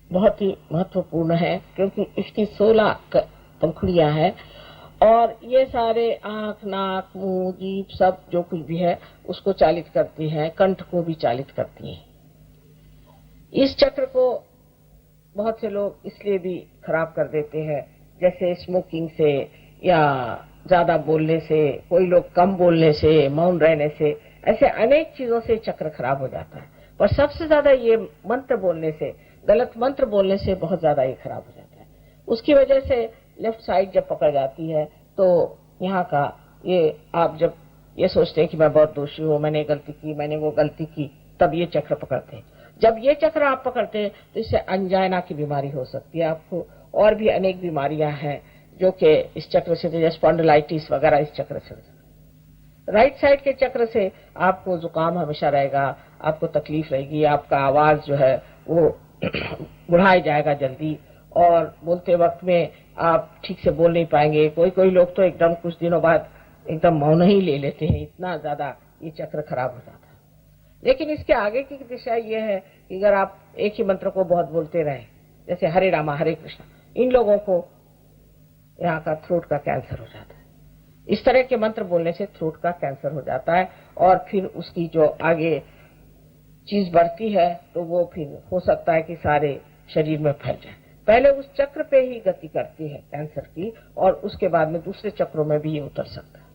बहुत ही महत्वपूर्ण है, क्योंकि इसकी 16 पंखुड़ियां हैं और ये सारे आंख, नाक, मुंह, जीभ सब जो कुछ भी है उसको चालित करती है, कंठ को भी चालित करती है। इस चक्र को बहुत से लोग इसलिए भी खराब कर देते हैं, जैसे स्मोकिंग से या ज्यादा बोलने से, कोई लोग कम बोलने से, मौन रहने से, ऐसे अनेक चीजों से चक्र खराब हो जाता है। पर सबसे ज्यादा ये मंत्र बोलने से, गलत मंत्र बोलने से बहुत ज्यादा ये खराब हो जाता है। उसकी वजह से लेफ्ट साइड जब पकड़ जाती है तो यहाँ का ये, आप जब ये सोचते हैं कि मैं बहुत दोषी हूँ, मैंने गलती की, मैंने वो गलती की, तब ये चक्र पकड़ते हैं। जब ये चक्र आप पकड़ते हैं तो इससे अंजाइना की बीमारी हो सकती है आपको, और भी अनेक बीमारियां हैं जो कि इस चक्र से, जैसे स्पॉन्डिलाइटिस वगैरह इस चक्र से। राइट साइड के चक्र से आपको जुकाम हमेशा रहेगा, आपको तकलीफ रहेगी, आपका आवाज जो है वो बुढ़ाई जाएगा जल्दी, और बोलते वक्त में आप ठीक से बोल नहीं पाएंगे। कोई कोई लोग तो एकदम कुछ दिनों बाद एकदम मौन ही ले लेते हैं, इतना ज्यादा ये चक्र खराब हो जाता है। लेकिन इसके आगे की दिशा ये है कि अगर आप एक ही मंत्र को बहुत बोलते रहे, जैसे हरे रामा हरे कृष्णा, इन लोगों को यहाँ का थ्रोट का कैंसर हो जाता है। इस तरह के मंत्र बोलने से थ्रोट का कैंसर हो जाता है, और फिर उसकी जो आगे चीज बढ़ती है तो वो फिर हो सकता है कि सारे शरीर में फैल जाए। पहले उस चक्र पे ही गति करती है कैंसर की, और उसके बाद में दूसरे चक्रों में भी ये उतर सकता है।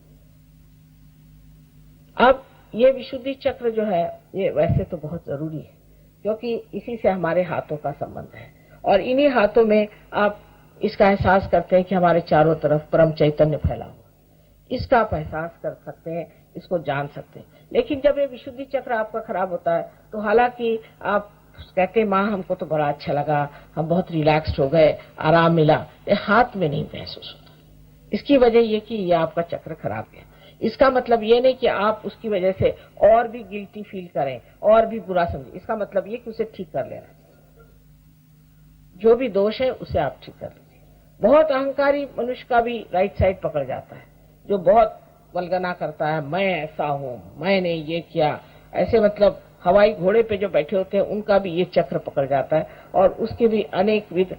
अब ये विशुद्धि चक्र जो है ये वैसे तो बहुत जरूरी है, क्योंकि इसी से हमारे हाथों का संबंध है, और इन्हीं हाथों में आप इसका एहसास करते हैं कि हमारे चारों तरफ परम चैतन्य फैला हुआ, इसका आप एहसास कर सकते हैं, इसको जान सकते हैं। लेकिन जब ये विशुद्धि चक्र आपका खराब होता है तो हालांकि आप कहते हैं माँ हमको तो बड़ा अच्छा लगा, हम बहुत रिलैक्स्ड हो गए, आराम मिला, ये हाथ में नहीं महसूस होता। इसकी वजह ये कि ये आपका चक्र खराब है। इसका मतलब ये नहीं कि आप उसकी वजह से और भी गिल्टी फील करें और भी बुरा समझें। इसका मतलब ये कि उसे ठीक कर लेना, जो भी दोष है उसे आप ठीक कर लीजिए। बहुत अहंकारी मनुष्य का भी राइट साइड पकड़ जाता है, जो बहुत वल्गना करता है, मैं ऐसा हूं, मैंने ये किया, ऐसे मतलब हवाई घोड़े पे जो बैठे होते हैं उनका भी ये चक्र पकड़ जाता है, और उसके भी अनेक विध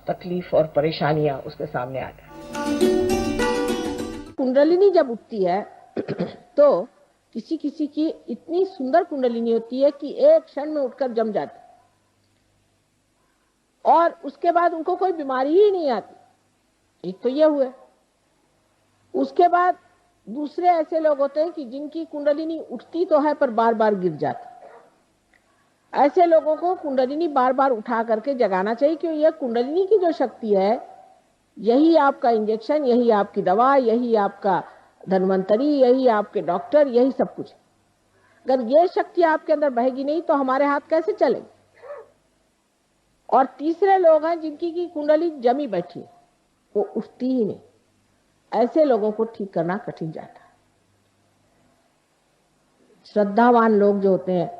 तकलीफ और परेशानियां उसके सामने आ जाती। कुंडलिनी जब उठती है तो किसी किसी की इतनी सुंदर कुंडलिनी होती है कि एक क्षण में उठकर जम जाती, और उसके बाद उनको कोई बीमारी ही नहीं आती। एक तो ये हुए। उसके बाद दूसरे ऐसे लोग होते हैं कि जिनकी कुंडलिनी उठती तो है पर बार बार गिर जाती। ऐसे लोगों को कुंडलिनी बार बार उठा करके जगाना चाहिए, क्योंकि ये कुंडलिनी की जो शक्ति है, यही आपका इंजेक्शन, यही आपकी दवा, यही आपका धन्वंतरी, यही आपके डॉक्टर, यही सब कुछ। अगर ये शक्ति आपके अंदर बहेगी नहीं तो हमारे हाथ कैसे चलेंगे। और तीसरे लोग हैं जिनकी की कुंडली जमी बैठी, वो उठती ही नहीं। ऐसे लोगों को ठीक करना कठिन जाता है। श्रद्धावान लोग जो होते हैं,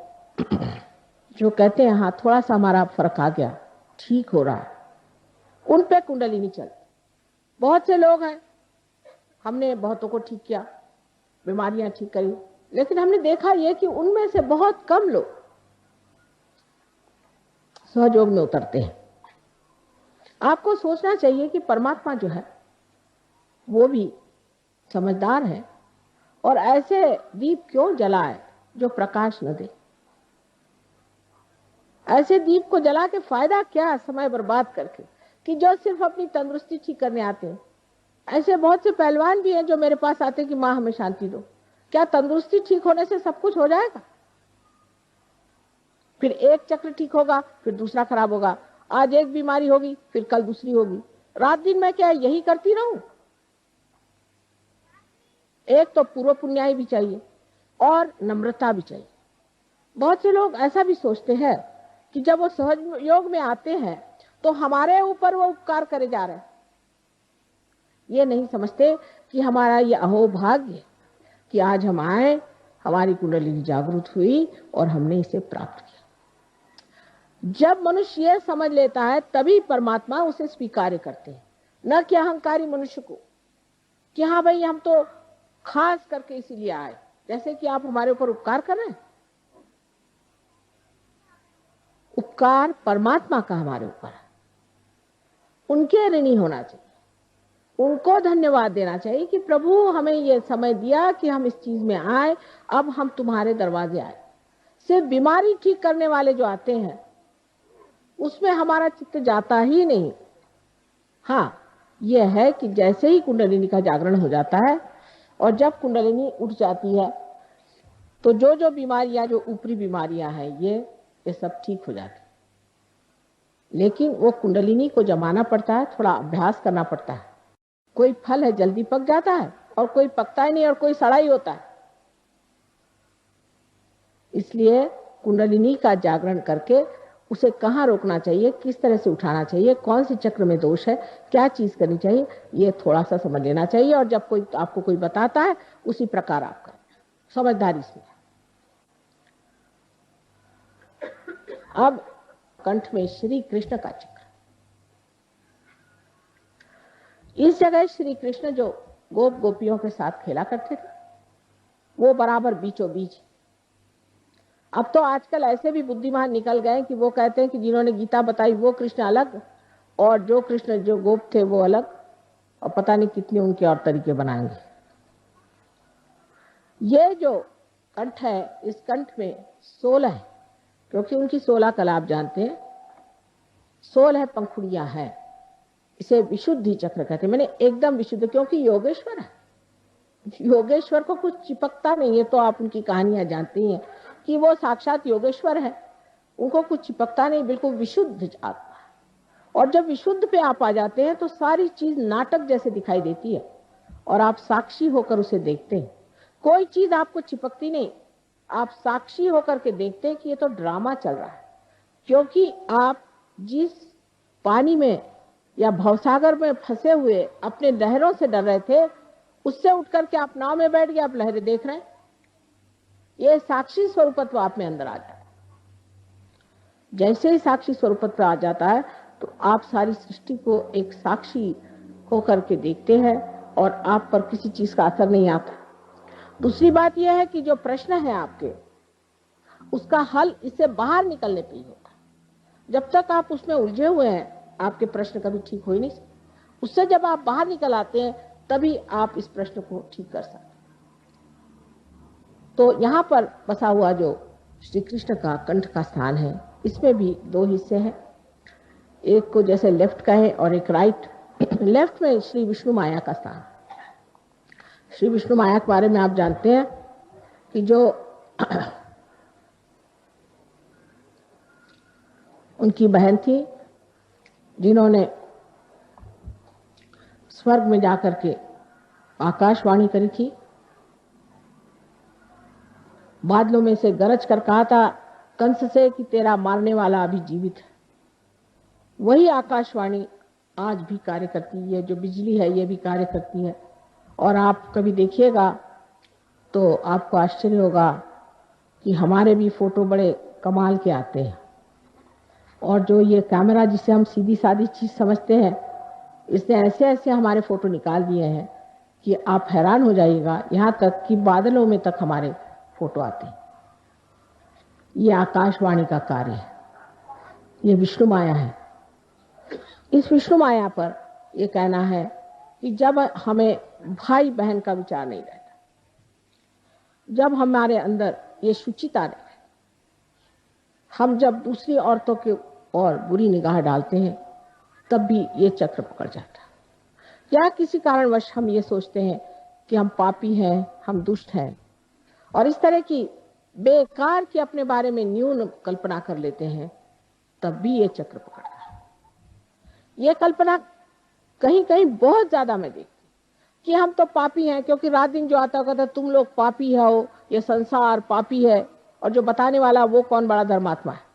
जो कहते हैं हाँ थोड़ा सा हमारा फर्क आ गया, ठीक हो रहा है, उन पे कुंडली नहीं चलती। बहुत से लोग हैं, हमने बहुतों को ठीक किया, बीमारियां ठीक करी, लेकिन हमने देखा ये कि उनमें से बहुत कम लोग सहयोग में उतरते हैं। आपको सोचना चाहिए कि परमात्मा जो है वो भी समझदार है, और ऐसे दीप क्यों जलाए जो प्रकाश न दे। ऐसे दीप को जला के फायदा क्या, समय बर्बाद करके, कि जो सिर्फ अपनी तंदुरुस्ती ठीक करने आते हैं। ऐसे बहुत से पहलवान भी हैं जो मेरे पास आते हैं कि माँ हमें शांति दो। क्या तंदुरुस्ती ठीक होने से सब कुछ हो जाएगा? फिर एक चक्र ठीक होगा, फिर दूसरा खराब होगा। आज एक बीमारी होगी, फिर कल दूसरी होगी। रात दिन मैं क्या यही करती रहूं? एक तो पूर्व पुण्याई भी चाहिए और नम्रता भी चाहिए। बहुत से लोग ऐसा भी सोचते हैं कि जब वो सहयोग में आते हैं तो हमारे ऊपर वो उपकार करे जा रहे हैं। ये नहीं समझते कि हमारा ये अहोभाग्य कि आज हम आए, हमारी कुंडली जागृत हुई और हमने इसे प्राप्त किया। जब मनुष्य ये समझ लेता है तभी परमात्मा उसे स्वीकार करते हैं, न कि अहंकारी मनुष्य को कि हाँ भाई हम तो खास करके इसीलिए आए, जैसे कि आप हमारे ऊपर उपकार कर रहे हैं। उपकार परमात्मा का हमारे ऊपर है, उनके ऋणी होना चाहिए, उनको धन्यवाद देना चाहिए कि प्रभु हमें ये समय दिया कि हम इस चीज में आए, अब हम तुम्हारे दरवाजे आए। सिर्फ बीमारी ठीक करने वाले जो आते हैं उसमें हमारा चित्त जाता ही नहीं। हाँ, यह है कि जैसे ही कुंडलिनी का जागरण हो जाता है और जब कुंडलिनी उठ जाती है तो जो जो बीमारियां, जो ऊपरी बीमारियां हैं, ये सब ठीक हो जाती है। लेकिन वो कुंडलिनी को जमाना पड़ता है, थोड़ा अभ्यास करना पड़ता है। कोई फल है जल्दी पक जाता है और कोई पकता ही नहीं और कोई सड़ा ही होता है। इसलिए कुंडलिनी का जागरण करके उसे कहाँ रोकना चाहिए, किस तरह से उठाना चाहिए, कौन सी चक्र में दोष है, क्या चीज करनी चाहिए, ये थोड़ा सा समझ लेना चाहिए। और जब कोई आपको कोई बताता है उसी प्रकार आप करें, समझदारी से। अब कंठ में श्री कृष्ण का चक्र। इस जगह श्री कृष्ण जो गोप गोपियों के साथ खेला करते थे वो बराबर बीचों बीच। अब तो आजकल ऐसे भी बुद्धिमान निकल गए कि वो कहते हैं कि जिन्होंने गीता बताई वो कृष्ण अलग और जो कृष्ण जो गोप थे वो अलग, और पता नहीं कितने उनके और तरीके बनाएंगे। ये जो कंठ है, इस कंठ में 16 है, क्योंकि उनकी 16 कला आप जानते हैं, 16 पंखुड़ियां हैं। इसे विशुद्धि चक्र कहते हैं, मैंने एकदम विशुद्ध, क्योंकि योगेश्वर है। योगेश्वर को कुछ चिपकता नहीं है, तो आप उनकी कहानियां जानती हैं कि वो साक्षात योगेश्वर है, उनको कुछ चिपकता नहीं, बिल्कुल विशुद्ध आत्मा है। और जब विशुद्ध पे आप आ जाते हैं तो सारी चीज नाटक जैसे दिखाई देती है और आप साक्षी होकर उसे देखते हैं। कोई चीज आपको चिपकती नहीं, आप साक्षी होकर के देखते हैं कि ये तो ड्रामा चल रहा है। क्योंकि आप जिस पानी में या भवसागर में फंसे हुए अपने लहरों से डर रहे थे, उससे उठ करके आप नाव में बैठ गए, आप लहरें देख रहे हैं। ये साक्षी स्वरूपत्व आप में अंदर आ जाता है। जैसे ही साक्षी स्वरूपत्व आ जाता है तो आप सारी सृष्टि को एक साक्षी होकर के देखते हैं और आप पर किसी चीज का असर नहीं आता। दूसरी बात यह है कि जो प्रश्न है आपके, उसका हल इससे बाहर निकलने पे ही होता। जब तक आप उसमें उलझे हुए हैं आपके प्रश्न कभी ठीक हो ही नहीं सकते। उससे जब आप बाहर निकल आते हैं तभी आप इस प्रश्न को ठीक कर सकते। तो यहाँ पर बसा हुआ जो श्री कृष्ण का कंठ का स्थान है, इसमें भी 2 हिस्से हैं। एक को जैसे लेफ्ट का है और एक राइट। लेफ्ट में श्री विष्णु माया का स्थान। श्री विष्णु माया के बारे में आप जानते हैं कि जो उनकी बहन थी जिन्होंने स्वर्ग में जाकर के आकाशवाणी करी थी, बादलों में से गरज कर कहा था कंस से कि तेरा मारने वाला अभी जीवित है। वही आकाशवाणी आज भी कार्य करती है, जो बिजली है ये भी कार्य करती है। और आप कभी देखिएगा तो आपको आश्चर्य होगा कि हमारे भी फोटो बड़े कमाल के आते हैं। और जो ये कैमरा जिसे हम सीधी सादी चीज समझते हैं, इसने ऐसे ऐसे हमारे फोटो निकाल दिए हैं कि आप हैरान हो जाइएगा। यहाँ तक कि बादलों में तक हमारे फोटो आते हैं। ये आकाशवाणी का कार्य है, ये विष्णु माया है। इस विष्णु माया पर ये कहना है कि जब हमें भाई बहन का विचार नहीं रहता, जब हमारे अंदर ये शुचिता रहे, हम जब दूसरी औरतों के और बुरी निगाह डालते हैं तब भी ये चक्र पकड़ जाता है। या किसी कारणवश हम ये सोचते हैं कि हम पापी हैं, हम दुष्ट हैं, और इस तरह की बेकार की अपने बारे में न्यून कल्पना कर लेते हैं, तब भी ये चक्र पकड़ता है। ये कल्पना कहीं कहीं बहुत ज्यादा मैं देखती कि हम तो पापी हैं, क्योंकि रात दिन जो आता कहता तुम लोग पापी हो, ये संसार पापी है, और जो बताने वाला वो कौन बड़ा धर्मात्मा है।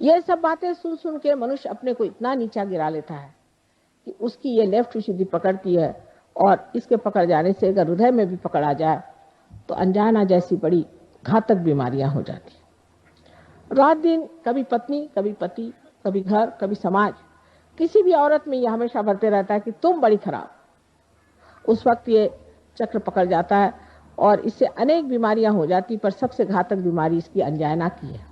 ये सब बातें सुन सुन के मनुष्य अपने को इतना नीचा गिरा लेता है कि उसकी ये लेफ्ट विशुद्धि पकड़ती है, और इसके पकड़ जाने से अगर हृदय में भी पकड़ आ जाए तो अनजाना जैसी बड़ी घातक बीमारियां हो जाती हैं। रात दिन कभी पत्नी, कभी पति, कभी घर, कभी समाज, किसी भी औरत में यह हमेशा बढ़ते रहता है कि तुम बड़ी खराब। उस वक्त ये चक्र पकड़ जाता है और इससे अनेक बीमारियां हो जाती, पर सबसे घातक बीमारी इसकी अनजाना की है।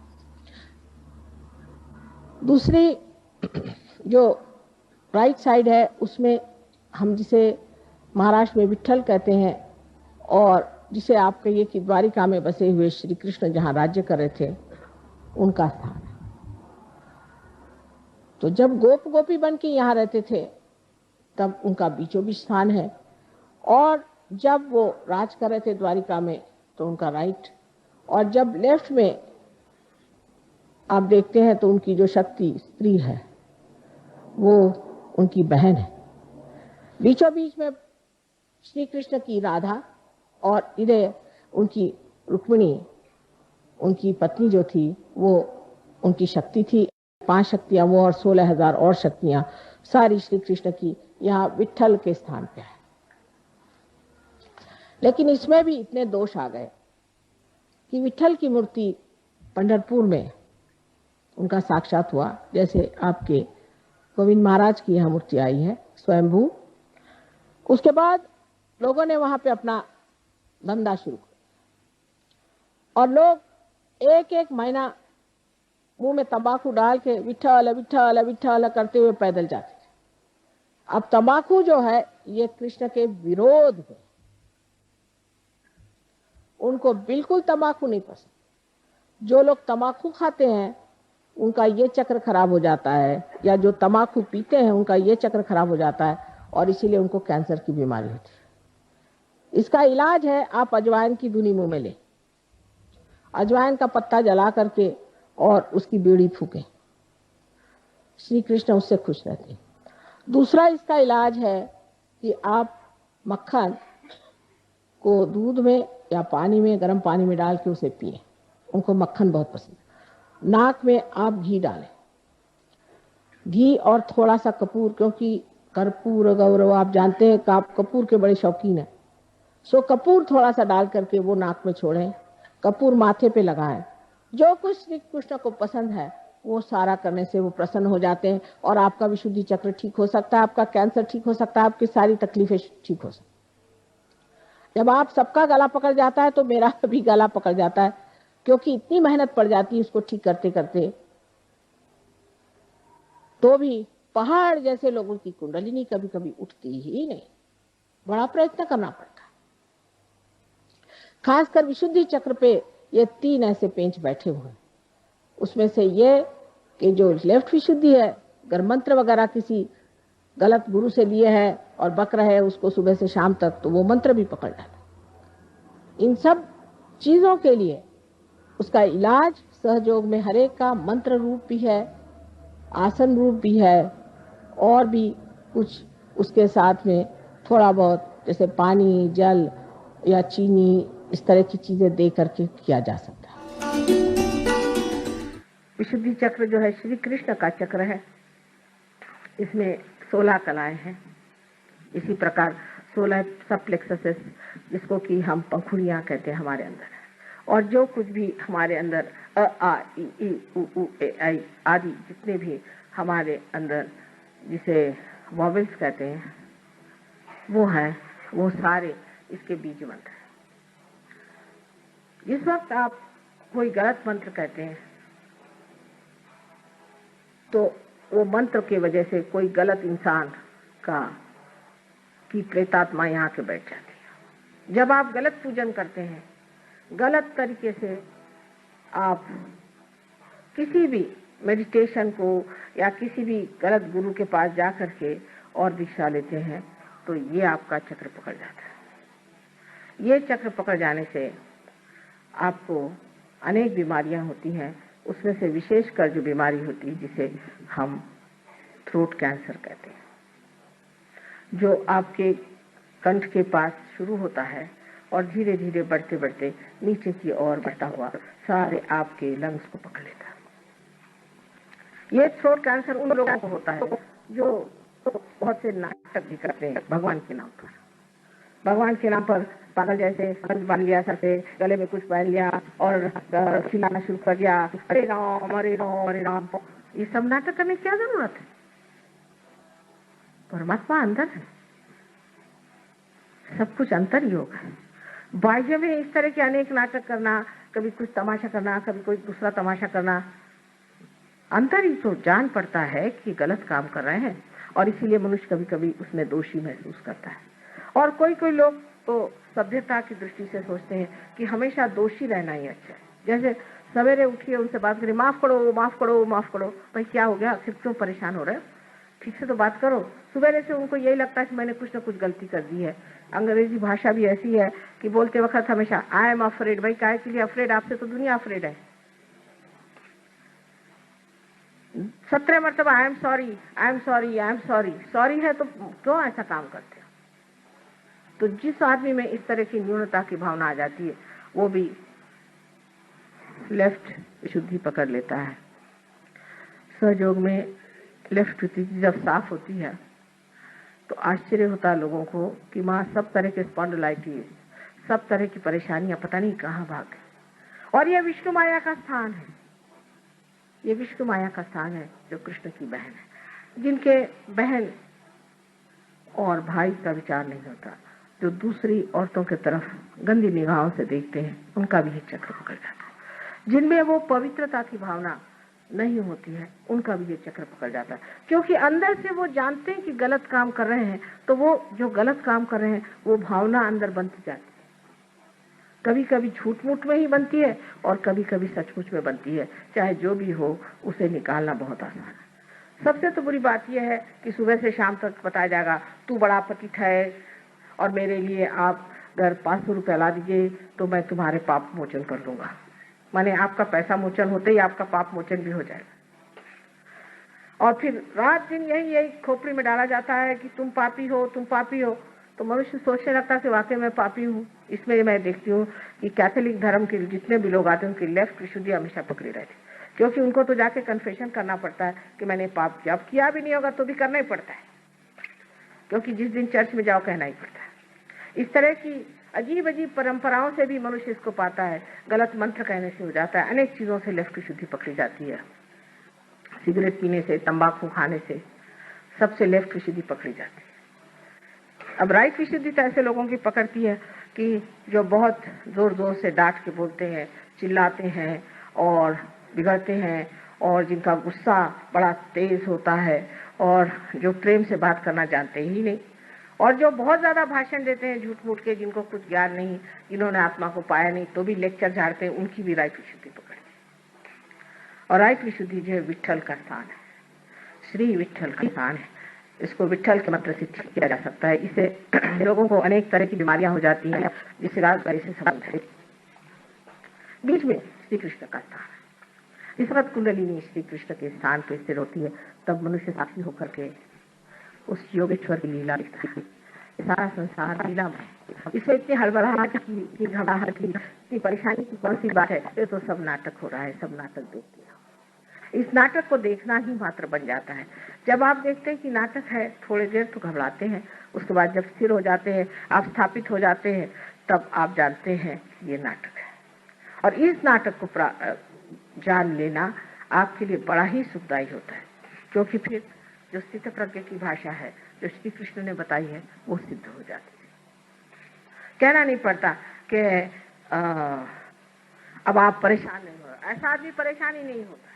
दूसरी जो राइट साइड है उसमें हम जिसे महाराष्ट्र में विट्ठल कहते हैं और जिसे आप कहिए कि द्वारिका में बसे हुए श्री कृष्ण जहाँ राज्य कर रहे थे उनका स्थान है। तो जब गोप गोपी बन के यहाँ रहते थे तब उनका बीचों बीच स्थान है, और जब वो राज कर रहे थे द्वारिका में तो उनका राइट, और जब लेफ्ट में आप देखते हैं तो उनकी जो शक्ति स्त्री है वो उनकी बहन है। बीचों बीच में श्री कृष्ण की राधा और इधर उनकी रुक्मिणी, उनकी पत्नी जो थी वो उनकी शक्ति थी। 5 शक्तियां वो और 16,000 और शक्तियां सारी श्री कृष्ण की यहाँ विट्ठल के स्थान पे है। लेकिन इसमें भी इतने दोष आ गए कि विट्ठल की मूर्ति पंढरपुर में उनका साक्षात हुआ, जैसे आपके गोविंद महाराज की यहाँ मूर्ति आई है स्वयंभू। उसके बाद लोगों ने वहां पे अपना धंधा शुरू किया और लोग एक एक महीना मुंह में तंबाकू डाल के विट्ठल विट्ठल विट्ठल करते हुए पैदल जाते थे। अब तंबाकू जो है ये कृष्ण के विरोध है, उनको बिल्कुल तंबाकू नहीं पसंद। जो लोग तंबाकू खाते हैं उनका ये चक्र खराब हो जाता है, या जो तंबाकू पीते हैं उनका ये चक्र खराब हो जाता है और इसीलिए उनको कैंसर की बीमारी होती है। इसका इलाज है आप अजवाइन की धुनी मुंह में लें, अजवाइन का पत्ता जला करके और उसकी बीड़ी फूकें, श्री कृष्ण उससे खुश रहते हैं। दूसरा इसका इलाज है कि आप मक्खन को दूध में या पानी में, गर्म पानी में डाल के उसे पिए, उनको मक्खन बहुत पसंद है। नाक में आप घी डालें, घी और थोड़ा सा कपूर, क्योंकि कर्पूर गौरव आप जानते हैं कि आप कपूर के बड़े शौकीन हैं, सो कपूर थोड़ा सा डाल करके वो नाक में छोड़ें, कपूर माथे पे लगाएं। जो कुछ श्री कृष्ण को पसंद है वो सारा करने से वो प्रसन्न हो जाते हैं और आपका विशुद्धि चक्र ठीक हो सकता है, आपका कैंसर ठीक हो सकता है, आपकी सारी तकलीफें ठीक हो सकती। जब आप सबका गला पकड़ जाता है तो मेरा भी गला पकड़ जाता है, क्योंकि इतनी मेहनत पड़ जाती है उसको ठीक करते करते। तो भी पहाड़ जैसे लोगों की कुंडलिनी कभी कभी उठती ही नहीं, बड़ा प्रयत्न करना पड़ता है। खासकर विशुद्धि चक्र पे ये 3 ऐसे पेंच बैठे हुए हैं। उसमें से ये कि जो लेफ्ट विशुद्धि है, अगर मंत्र वगैरह किसी गलत गुरु से लिए है और बक रहे हैं उसको सुबह से शाम तक, तो वो मंत्र भी पकड़ जाता है। इन सब चीजों के लिए उसका इलाज सहयोग में हरेक का मंत्र रूप भी है, आसन रूप भी है, और भी कुछ उसके साथ में थोड़ा बहुत जैसे पानी, जल या चीनी, इस तरह की चीजें दे करके किया जा सकता है। विशुद्धि चक्र जो है श्री कृष्ण का चक्र है, इसमें 16 कलाएं हैं। इसी प्रकार 16 सब प्लेक्ससेस, जिसको कि हम पंखुड़ियां कहते हैं, हमारे अंदर है। और जो कुछ भी हमारे अंदर अ आ इ ई उ ऊ ए आई आदि जितने भी हमारे अंदर जिसे वॉवेल्स कहते हैं वो है, वो सारे इसके बीज मंत्र हैं। जिस वक्त आप कोई गलत मंत्र कहते हैं तो वो मंत्र की वजह से कोई गलत इंसान की प्रेतात्मा यहाँ के बैठ जाती है। जब आप गलत पूजन करते हैं, गलत तरीके से आप किसी भी मेडिटेशन को या किसी भी गलत गुरु के पास जा करके और दीक्षा लेते हैं, तो ये आपका चक्र पकड़ जाता है। ये चक्र पकड़ जाने से आपको अनेक बीमारियां होती हैं। उसमें से विशेषकर जो बीमारी होती है जिसे हम थ्रोट कैंसर कहते हैं, जो आपके कंठ के पास शुरू होता है और धीरे धीरे बढ़ते बढ़ते नीचे की ओर बढ़ता हुआ सारे आपके लंग्स को पकड़ लेता है। ये थ्रोट कैंसर उन लोगों को होता है जो बहुत से नाटक भी करते हैं भगवान के नाम पर। भगवान के नाम पर पागल जैसे गंज बांध लिया, सर पे गले में कुछ पहन लिया और खिलाना शुरू कर दिया, अरे राम अरे राम अरे राम। ये सब नाटक करने की क्या जरूरत है? परमात्मा अंदर है, सब कुछ अंतर योग है। बाह्य में इस तरह के अनेक नाटक करना, कभी कुछ तमाशा करना, कभी कोई दूसरा तमाशा करना, अंदर ही तो जान पड़ता है कि गलत काम कर रहे हैं, और इसीलिए मनुष्य कभी कभी उसमें दोषी महसूस करता है। और कोई कोई लोग तो सभ्यता की दृष्टि से सोचते हैं कि हमेशा दोषी रहना ही अच्छा है। जैसे सवेरे उठिए, उनसे बात करिए, माफ करो माफ करो माफ करो, भाई क्या हो गया, आखिर क्यों परेशान हो रहे हो, ठीक से तो बात करो। सवेरे से उनको यही लगता है कि मैंने कुछ ना कुछ गलती कर दी है। अंग्रेजी भाषा भी ऐसी है कि बोलते वक्त हमेशा आई एम अफ्रेड। भाई काहे के लिए अफ्रेड, आपसे तो दुनिया अफ्रेड है। 17 मरतबा I am sorry I am sorry I am sorry, sorry है तो क्यों ऐसा काम करते हो। तो जिस आदमी में इस तरह की न्यूनता की भावना आ जाती है, वो भी लेफ्ट विशुद्धि पकड़ लेता है। सहयोग में लेफ्ट विशुद्धि जब साफ होती है तो आश्चर्य होता है लोगों को कि माँ सब तरह के स्पॉन्डिलाइटिस, सब तरह की परेशानियां पता नहीं कहाँ भाग गई। और यह विष्णु माया का स्थान है, ये विष्णु माया का स्थान है जो कृष्ण की बहन है, जिनके बहन और भाई का विचार नहीं होता, जो दूसरी औरतों की तरफ गंदी निगाहों से देखते हैं, उनका भी ये चक्र पकड़ जाता है। जिनमें वो पवित्रता की भावना नहीं होती है, उनका भी ये चक्र पकड़ जाता है, क्योंकि अंदर से वो जानते हैं कि गलत काम कर रहे हैं, तो वो जो गलत काम कर रहे हैं वो भावना अंदर बनती जाती है। कभी कभी झूठ मूठ में ही बनती है और कभी कभी सचमुच में बनती है। चाहे जो भी हो, उसे निकालना बहुत आसान है। सबसे तो बुरी बात यह है कि सुबह से शाम तक बताया जाएगा तू बड़ा पतित है और मेरे लिए आप अगर 500 रुपया ला दीजिए तो मैं तुम्हारे पाप मोचन कर दूंगा। माने आपका पैसा मोचन होते ही आपका पाप मोचन भी हो जाएगा। और फिर रात दिन यही खोपड़ी में डाला जाता है कि तुम पापी हो, तुम पापी हो। तो मनुष्य सोचने लगता है कि वाकई मैं पापी हूँ। इसमें मैं देखती हूँ कि कैथोलिक धर्म के जितने भी लोग आते हैं उनकी लेफ्ट विशुद्धि हमेशा पकड़ी रहती, क्योंकि उनको तो जाके कन्फेशन करना पड़ता है कि मैंने पाप किया। अब किया भी नहीं होगा तो भी करना ही पड़ता है, क्योंकि जिस दिन चर्च में जाओ कहना ही पड़ता है। इस तरह की अजीब अजीब परंपराओं से भी मनुष्य इसको पाता है। गलत मंत्र कहने से हो जाता है, अनेक चीजों से लेफ्ट विशुद्धि पकड़ी जाती है। सिगरेट पीने से, तंबाकू खाने से, सबसे लेफ्ट विशुद्धि पकड़ी जाती है। अब राइट विशुद्धि तो ऐसे लोगों की पकड़ती है कि जो बहुत जोर जोर से डांट के बोलते हैं, चिल्लाते हैं और बिगड़ते हैं, और जिनका गुस्सा बड़ा तेज होता है, और जो प्रेम से बात करना जानते ही नहीं, और जो बहुत ज्यादा भाषण देते हैं झूठ मूठ के, जिनको कुछ ज्ञान नहीं, जिन्होंने आत्मा को पाया नहीं, तो भी लेक्चर झाड़ते हैं, उनकी भी राइट विशुद्धि पकड़ती है। और राइट विशुद्धि जो है विट्ठल का स्थान है, श्री विट्ठल का स्थान है। इसको विट्ठल के मंत्र से ठीक किया जा सकता है। इससे लोगों को अनेक तरह की बीमारियां हो जाती हैं, जिससे राजगारी से संबंध है। बीच में श्री कृष्ण का स्थान है। इस वक्त कुंडलिनी श्री कृष्ण के स्थान पर स्थिर होती है, तब मनुष्य साक्षी होकर के उस योगेश्वर की लीला दिखता है। सारा संसार लीला में, इसमें इतनी हड़बड़ाहट की, घबराहट की, इतनी परेशानी की कौन सी बात है। ये तो सब नाटक हो रहा है, सब नाटक देखते हैं। इस नाटक को देखना ही मात्र बन जाता है। जब आप देखते हैं कि नाटक है, थोड़ी देर तो घबराते हैं, उसके बाद जब स्थिर हो जाते हैं, आप स्थापित हो जाते हैं, तब आप जानते हैं ये नाटक है। और इस नाटक को जान लेना आपके लिए बड़ा ही सुखदायी होता है, क्योंकि फिर जो स्थित प्रज्ञ की भाषा है जो श्री कृष्ण ने बताई है वो सिद्ध हो जाती है। कहना नहीं पड़ता कि अब आप परेशान नहीं हो रहे, ऐसा आदमी परेशान ही नहीं होता।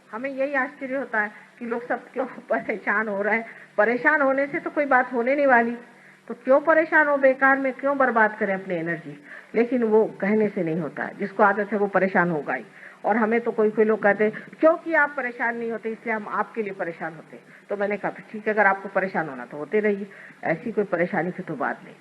हमें यही आश्चर्य होता है कि लोग सब क्यों परेशान हो रहे हैं। परेशान होने से तो कोई बात होने नहीं वाली, तो क्यों परेशान हो, बेकार में क्यों बर्बाद करें अपनी एनर्जी। लेकिन वो कहने से नहीं होता है, जिसको आदत है वो परेशान होगा ही। और हमें तो कोई लोग कहते हैं क्योंकि आप परेशान नहीं होते इसलिए हम आपके लिए परेशान होते। तो मैंने कहा ठीक है, अगर आपको परेशान होना तो होते रहिए, ऐसी कोई परेशानी की तो बात नहीं।